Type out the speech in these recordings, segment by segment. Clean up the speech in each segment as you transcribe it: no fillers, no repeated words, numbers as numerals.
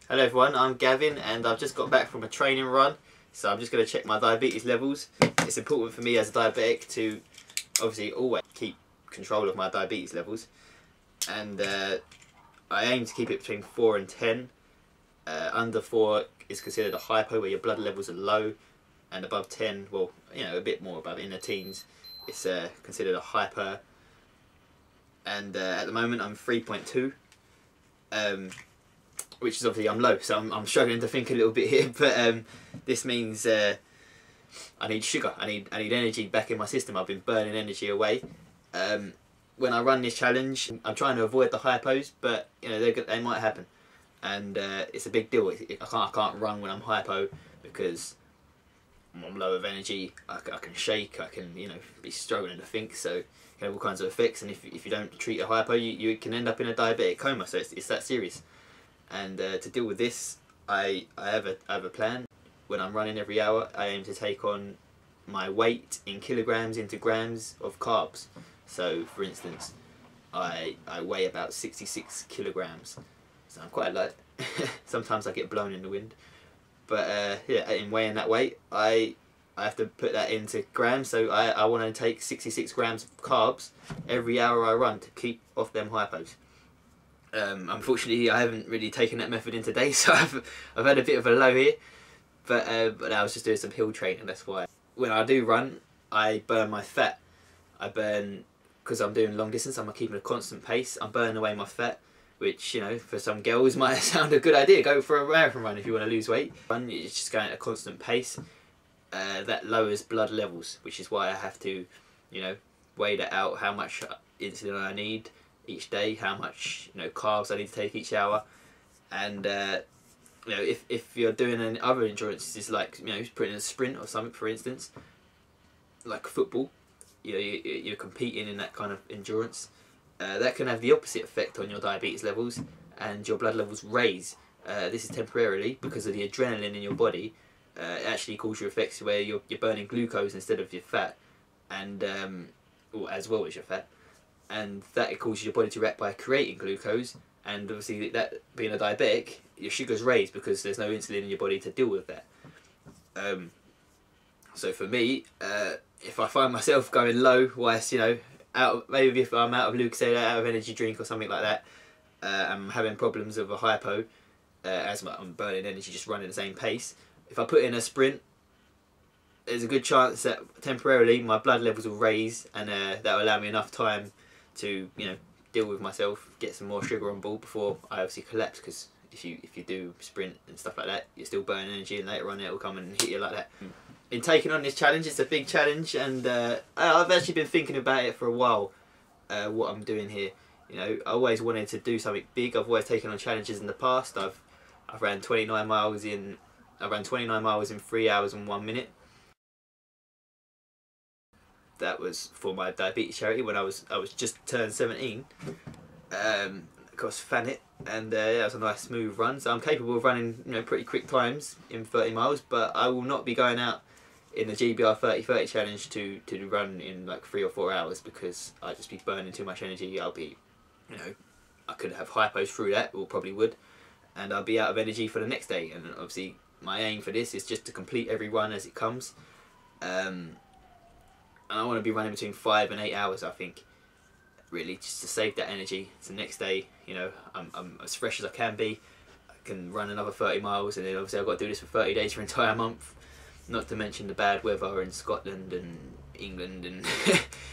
Hello everyone, I'm Gavin and I've just got back from a training run, so I'm just going to check my diabetes levels. It's important for me as a diabetic to obviously always keep control of my diabetes levels, and I aim to keep it between 4 and 10. Under 4 is considered a hypo, where your blood levels are low, and above 10, well, you know, a bit more above, in the teens, it's considered a hyper. And at the moment I'm 3.2. Which is obviously I'm low, so I'm struggling to think a little bit here, but this means I need sugar, I need energy back in my system. I've been burning energy away. When I run this challenge, I'm trying to avoid the hypos, but you know they might happen, and it's a big deal. I can't run when I'm hypo because I'm low of energy. I can shake, I can be struggling to think, so you have all kinds of effects. And if you don't treat a hypo, you can end up in a diabetic coma. So it's that serious. And to deal with this, I have a plan. When I'm running every hour, I aim to take on my weight in kilograms into grams of carbs. So, for instance, I weigh about 66 kilograms, so I'm quite light. Sometimes I get blown in the wind, but yeah, in weighing that weight, I have to put that into grams. So I want to take 66 grams of carbs every hour I run to keep off them hypos. Unfortunately, I haven't really taken that method in today, so I've had a bit of a low here, but I was just doing some hill training. That's why when I do run, I burn my fat. I burn, because I'm doing long distance, I'm keeping a constant pace. I'm burning away my fat, which, you know, for some girls might sound a good idea. Go for a marathon run if you want to lose weight. It's just going at a constant pace. That lowers blood levels, which is why I have to, you know, weigh that out, how much insulin I need each day, how much carbs I need to take each hour. And you know, if you're doing any other endurances, like putting in a sprint or something, for instance, like football, you're competing in that kind of endurance, that can have the opposite effect on your diabetes levels, and your blood levels raise. This is temporarily because of the adrenaline in your body. It actually causes you effects where you're burning glucose instead of your fat, and or as well as your fat. And that it causes your body to react by creating glucose, and obviously that being a diabetic, your sugar's raised because there's no insulin in your body to deal with that. So for me, if I find myself going low, whilst maybe if I'm out of Lucozade, out of energy drink or something like that, I'm having problems with a hypo, as I'm burning energy just running the same pace. If I put in a sprint, there's a good chance that temporarily my blood levels will raise, and that will allow me enough time to deal with myself, get some more sugar on board before I obviously collapse. Because if you do sprint and stuff like that, you're still burning energy, and later on it will come and hit you like that. In taking on this challenge, it's a big challenge, and I've actually been thinking about it for a while. What I'm doing here, I always wanted to do something big. I've always taken on challenges in the past. I've ran 29 miles in 3 hours and 1 minute. That was for my diabetes charity when I was just turned 17. Of course, Fanit, and that was a nice smooth run. So I'm capable of running pretty quick times in 30 miles, but I will not be going out in the GBR 30-30 challenge to run in like 3 or 4 hours, because I'd just be burning too much energy. I'll be, I could have hypos through that, or probably would, and I'll be out of energy for the next day. And obviously my aim for this is just to complete every run as it comes. And I want to be running between 5 and 8 hours, I think, really, just to save that energy. So the next day, I'm as fresh as I can be. I can run another 30 miles, and then obviously I've got to do this for 30 days for an entire month. Not to mention the bad weather in Scotland and England and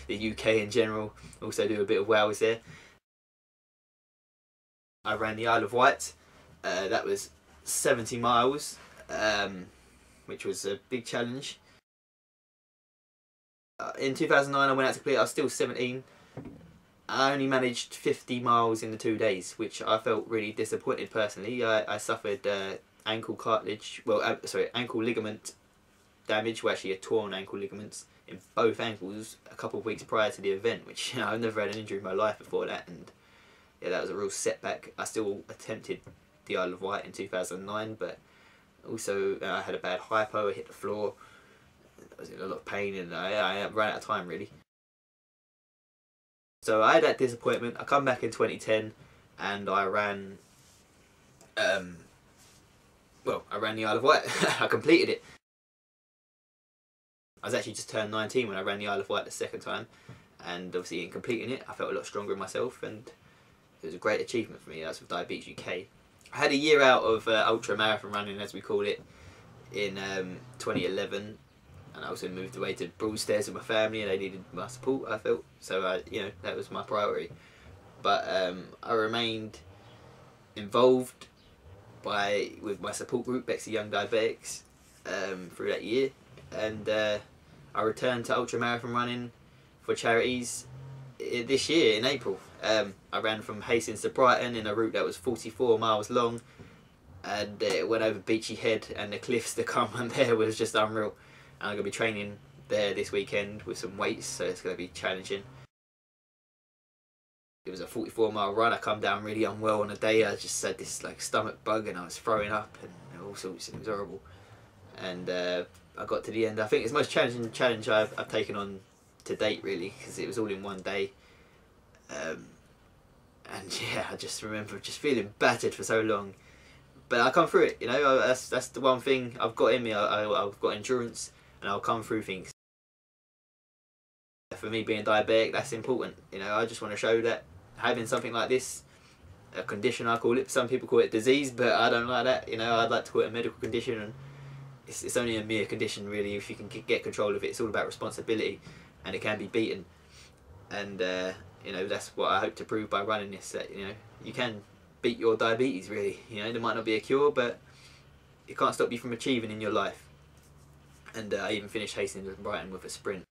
the UK in general. Also do a bit of Wales there. I ran the Isle of Wight. That was 70 miles, which was a big challenge. In 2009 I went out to complete. I was still 17. I only managed 50 miles in the 2 days, which I felt really disappointed personally. I suffered ankle ligament damage, well, actually a torn ankle ligaments in both ankles a couple of weeks prior to the event, which I've never had an injury in my life before that, and yeah, that was a real setback. I still attempted the Isle of Wight in 2009, but also I had a bad hypo. I hit the floor. I was in a lot of pain, and I ran out of time really. So I had that disappointment. I come back in 2010 and I ran well, I ran the Isle of Wight. I completed it. I was actually just turned 19 when I ran the Isle of Wight the second time, and obviously in completing it I felt a lot stronger in myself, and it was a great achievement for me. That's with Diabetes UK. I had a year out of ultra marathon running, as we call it, in 2011, and I also moved away to Broadstairs with my family, and they needed my support, I felt, so you know, that was my priority. But I remained involved with my support group, Bexley Young Diabetics, through that year, and I returned to ultramarathon running for charities this year in April. I ran from Hastings to Brighton in a route that was 44 miles long, and it went over Beachy Head, and the cliffs that come on there was just unreal. And I'm going to be training there this weekend with some weights, so it's going to be challenging. It was a 44-mile run. I come down really unwell on the day. I just had this like stomach bug, and I was throwing up and all sorts. It was horrible. And I got to the end. I think it's the most challenging challenge I've taken on to date, really, because it was all in one day. And yeah, I just remember just feeling battered for so long. But I come through it, you know. That's the one thing I've got in me. I've got endurance, and I'll come through things. For me, being diabetic, that's important. You know, I just want to show that having something like this, a condition I call it, some people call it disease, but I don't like that. You know, I'd like to call it a medical condition, and it's only a mere condition really if you can get control of it. It's all about responsibility, and it can be beaten. And you know, that's what I hope to prove by running this. That, you know, you can beat your diabetes, really. You know, there might not be a cure, but it can't stop you from achieving in your life. And I even finished Hastings and Brighton with a sprint.